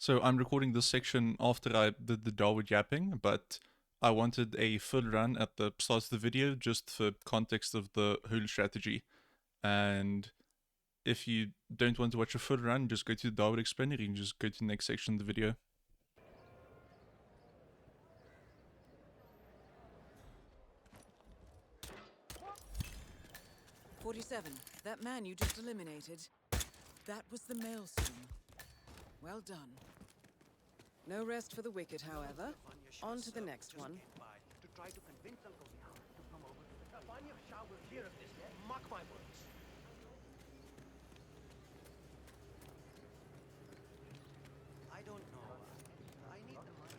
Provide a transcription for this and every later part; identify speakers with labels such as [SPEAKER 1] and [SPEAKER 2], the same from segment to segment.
[SPEAKER 1] So I'm recording this section after I did the Dawood Yapping, but I wanted a full run at the start of the video just for context of the whole strategy. And if you don't want to watch a full run, just go to the Dawood Explainer, you can just go to the next section of the video.
[SPEAKER 2] "47, that man you just eliminated, that was the Maelstrom. Well done. No rest for the wicked, however. On to the next one.
[SPEAKER 3] To try to convince Uncle Yao to come over to the Vanya Shah will hear of this. Mark my words. I don't know. I need the money.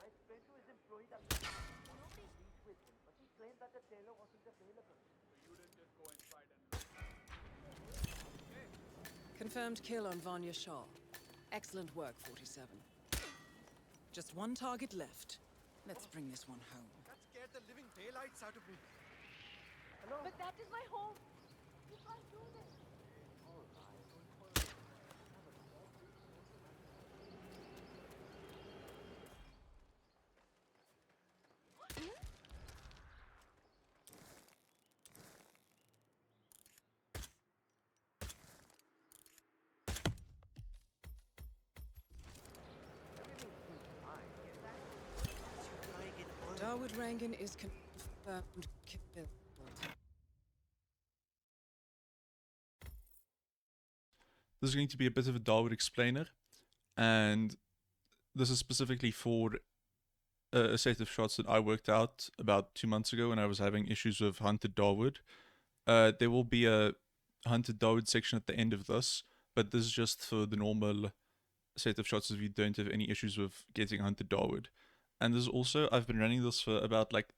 [SPEAKER 3] I spoke to his employee that one of these leads with him, but he claimed that the tailor wasn't available. So you didn't just go inside and look.
[SPEAKER 2] Confirmed kill on Vanya Shah. Excellent work, 47. Just one target left. Let's bring this one home.
[SPEAKER 3] That scared the living daylights out of me. Hello?
[SPEAKER 4] But that is my home. You can't do this.
[SPEAKER 2] Dawood Rangan is confirmed killed.
[SPEAKER 1] This is going to be a bit of a Dawood explainer, and this is specifically for a set of shots that I worked out about 2 months ago when I was having issues with Hunted Dawood. There will be a Hunted Dawood section at the end of this, but this is just for the normal set of shots if you don't have any issues with getting Hunted Dawood. And this is also, I've been running this for about like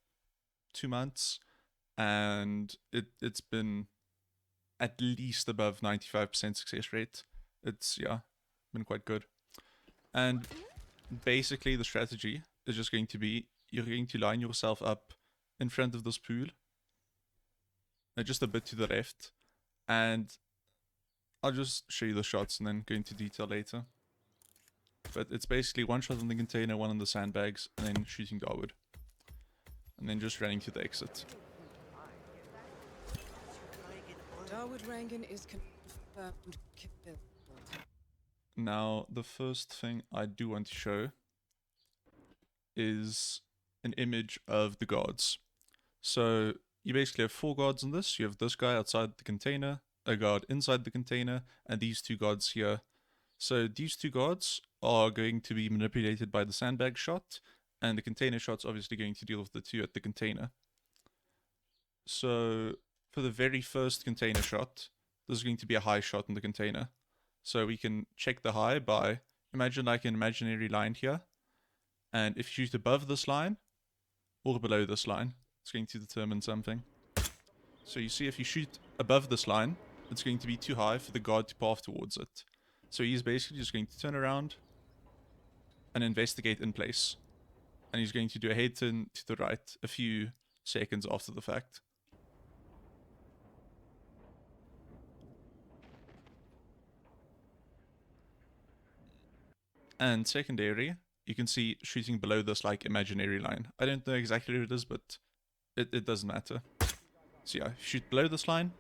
[SPEAKER 1] 2 months, and it's been at least above 95% success rate. It's, yeah, been quite good. And basically the strategy is just going to be, you're going to line yourself up in front of this pool, just a bit to the left, and I'll just show you the shots and then go into detail later. But it's basically one shot on the container, one on the sandbags, and then shooting Dawood. And then just running to the exit.
[SPEAKER 2] Dawood Rangan is confirmed killed.
[SPEAKER 1] Now, the first thing I do want to show is an image of the guards. So you basically have 4 guards in this. You have this guy outside the container, a guard inside the container, and these 2 guards here. So these 2 guards are going to be manipulated by the sandbag shot, and the container shot's obviously going to deal with the 2 at the container. So for the very first container shot, there's going to be a high shot in the container. So we can check the high by, imagine like an imaginary line here, and if you shoot above this line, or below this line, it's going to determine something. So you see if you shoot above this line, it's going to be too high for the guard to path towards it. So he's basically just going to turn around and investigate in place. And he's going to do a head turn to the right a few seconds after the fact. And secondary, you can see shooting below this like imaginary line. I don't know exactly where it is, but it doesn't matter. So yeah, shoot below this line.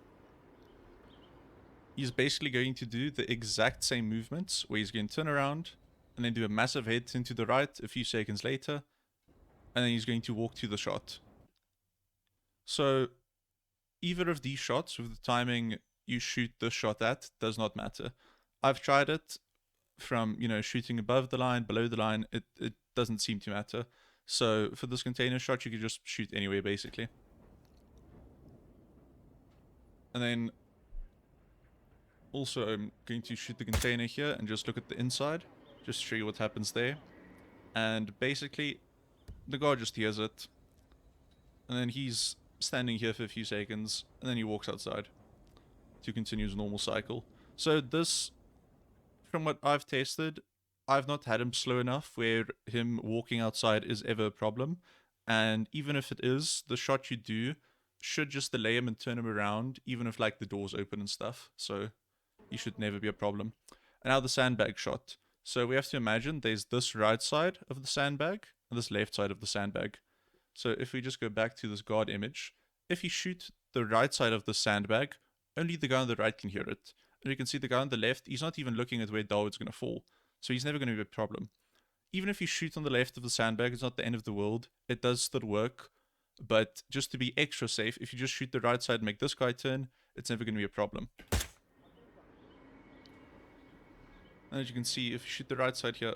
[SPEAKER 1] He's basically going to do the exact same movements where he's going to turn around and then do a massive head turn to the right a few seconds later, and then he's going to walk to the shot. So either of these shots with the timing you shoot the shot at does not matter. I've tried it from, you know, shooting above the line, below the line, it doesn't seem to matter. So for this container shot, you could just shoot anywhere basically. And then also I'm going to shoot the container here and just look at the inside, just to show you what happens there. And basically, the guard just hears it, and then he's standing here for a few seconds, and then he walks outside to continue his normal cycle. So this, from what I've tested, I've not had him slow enough where him walking outside is ever a problem. And even if it is, the shot you do should just delay him and turn him around, even if like the door's open and stuff. So he should never be a problem. And now the sandbag shot. So we have to imagine there's this right side of the sandbag and this left side of the sandbag. So if we just go back to this guard image, if you shoot the right side of the sandbag, only the guy on the right can hear it. And you can see the guy on the left, he's not even looking at where Dawood's going to fall. So he's never going to be a problem. Even if you shoot on the left of the sandbag, it's not the end of the world. It does still work. But just to be extra safe, if you just shoot the right side and make this guy turn, it's never going to be a problem. And as you can see, if you shoot the right side here,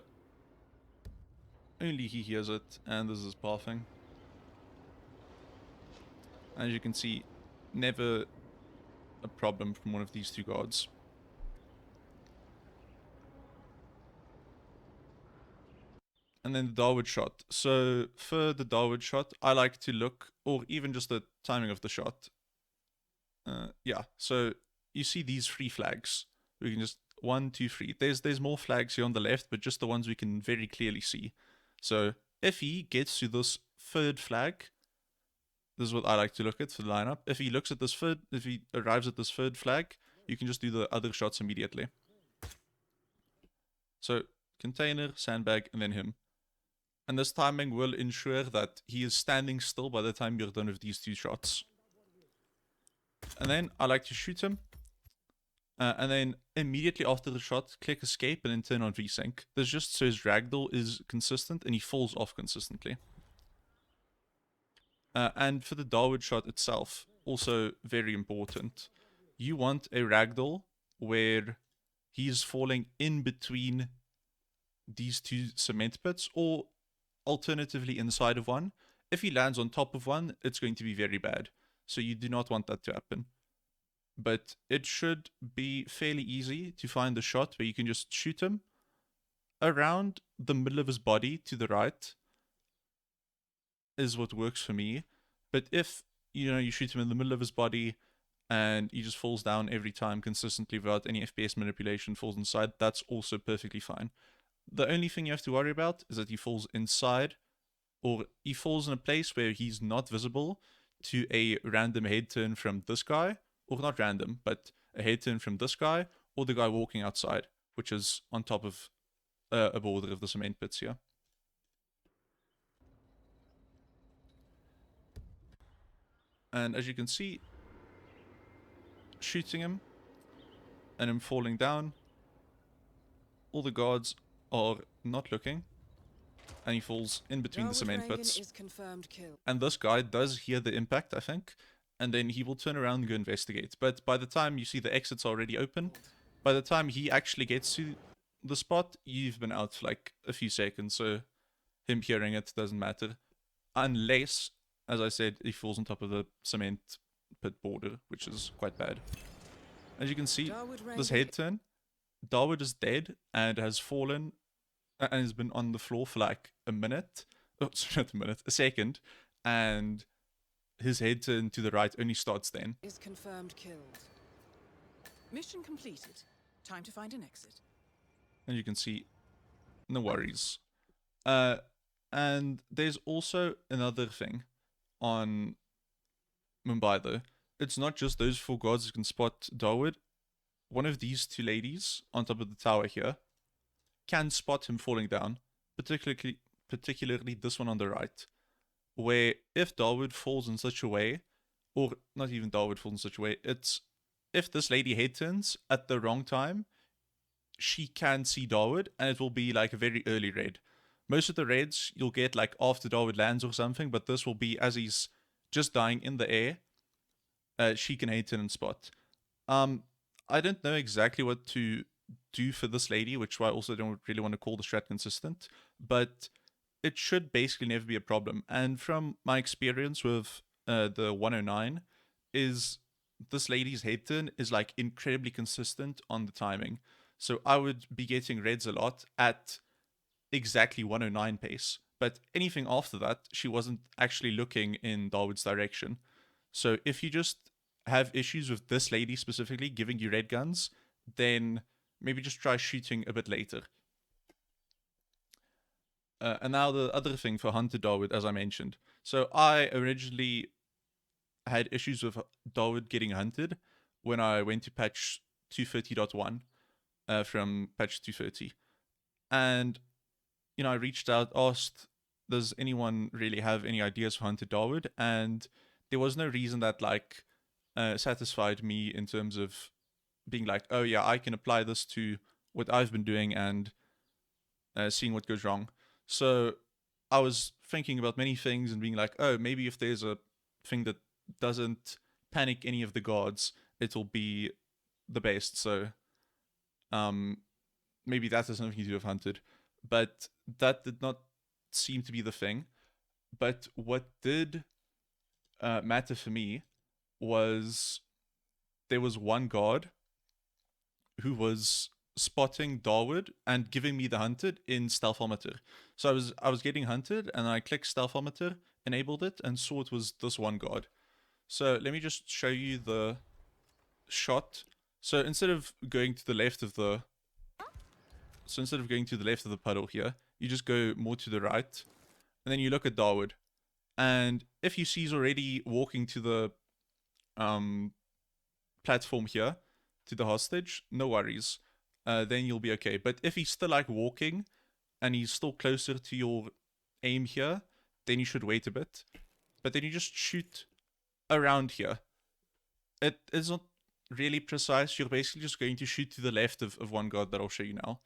[SPEAKER 1] only he hears it, and this is pathing. And as you can see, never a problem from one of these two guards. And then the Dawood shot. So for the Dawood shot, I like to look, or even just the timing of the shot. Yeah, so you see these 3 flags. We can just 1, 2, 3. There's more flags here on the left, but just the ones we can very clearly see. So if he gets to this 3rd flag, this is what I like to look at for the lineup. If he looks at this if he arrives at this 3rd flag, you can just do the other shots immediately. So container, sandbag, and then him. And this timing will ensure that he is standing still by the time you're done with these 2 shots. And then I like to shoot him. And then immediately after the shot, click escape and then turn on VSync. This just so his ragdoll is consistent and he falls off consistently. And for the Dawood shot itself, also very important. You want a ragdoll where he's falling in between these 2 cement pits, or alternatively inside of one. If he lands on top of one, it's going to be very bad. So you do not want that to happen. But it should be fairly easy to find the shot where you can just shoot him around the middle of his body to the right is what works for me. But if you shoot him in the middle of his body and he just falls down every time consistently without any FPS manipulation, falls inside, that's also perfectly fine. The only thing you have to worry about is that he falls inside, or he falls in a place where he's not visible to a random head turn from this guy, or not random, but a head turn from this guy, or the guy walking outside, which is on top of a border of the cement pits here. And as you can see, shooting him and him falling down, all the guards are not looking, and he falls in between the cement pits. And this guy does hear the impact, I think, and then he will turn around and go investigate. But by the time you see the exits already open, by the time he actually gets to the spot, you've been out for like a few seconds, so him hearing it doesn't matter. Unless, as I said, he falls on top of the cement pit border, which is quite bad. As you can see, this head turn, Dawood is dead and has fallen and has been on the floor for like a minute. Oh, sorry, not a minute, a second. And his head turn to the right only starts then.
[SPEAKER 2] Is confirmed killed. Mission completed. Time to find an exit.
[SPEAKER 1] And you can see, no worries. And there's also another thing on Mumbai though. It's not just those 4 guards that can spot Dawood. One of these 2 ladies on top of the tower here can spot him falling down, particularly this one on the right, where if Dawood falls in such a way, or not even Dawood falls in such a way, it's if this lady head turns at the wrong time, she can see Dawood, and it will be like a very early raid. Most of the raids you'll get like after Dawood lands or something, but this will be as he's just dying in the air. She can head turn and spot. I don't know exactly what to do for this lady, which I also don't really want to call the strat consistent, but it should basically never be a problem. And from my experience with the 109, is this lady's head turn is like incredibly consistent on the timing. So I would be getting reds a lot at exactly 109 pace, but anything after that, she wasn't actually looking in Dawood's direction. So if you just have issues with this lady specifically giving you red guns, then maybe just try shooting a bit later. And now the other thing for Hunter Dawood, as I mentioned. So I originally had issues with Dawood getting hunted when I went to patch 230.1. from patch 230. And, you know, I reached out, asked, does anyone really have any ideas for Hunter Dawood? And there was no reason that, like, satisfied me in terms of being like, oh yeah, I can apply this to what I've been doing and seeing what goes wrong. So I was thinking about many things and being like, oh, maybe if there's a thing that doesn't panic any of the guards, it'll be the best. So maybe that has something to do with Hunted. But that did not seem to be the thing. But what did matter for me was there was one guard who was spotting Dawood and giving me the hunted in stealthometer. So I was getting hunted and I clicked stealthometer, enabled it, and saw it was this one guard. So let me just show you the shot. So instead of going to the left of the puddle here, you just go more to the right, and then you look at Dawood. And if you see he's already walking to the platform here, to the hostage, no worries. Then you'll be okay. But if he's still like walking and he's still closer to your aim here, then you should wait a bit. But then you just shoot around here. It is not really precise. You're basically just going to shoot to the left of one guard that I'll show you now.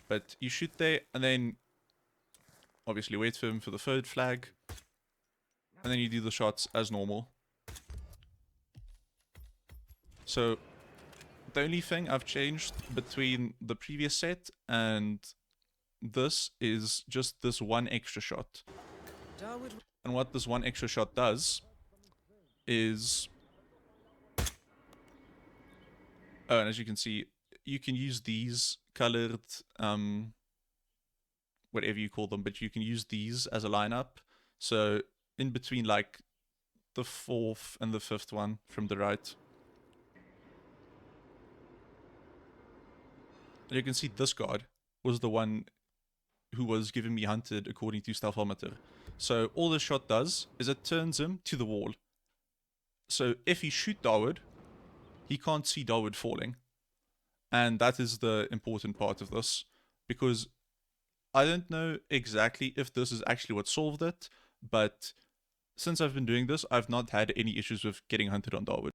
[SPEAKER 1] But you shoot there and then obviously wait for him for the third flag. And then you do the shots as normal. So the only thing I've changed between the previous set and this is just this one extra shot.
[SPEAKER 2] Dawood.
[SPEAKER 1] And what this one extra shot does is... Oh, and as you can see, you can use these colored, whatever you call them, but you can use these as a lineup. So in between like the fourth and the fifth one from the right. And you can see this guard was the one who was giving me hunted according to stealthometer. So all this shot does is it turns him to the wall. So if he shoot Dawood, he can't see Dawood falling. And that is the important part of this. Because I don't know exactly if this is actually what solved it, but since I've been doing this, I've not had any issues with getting hunted on Dawood.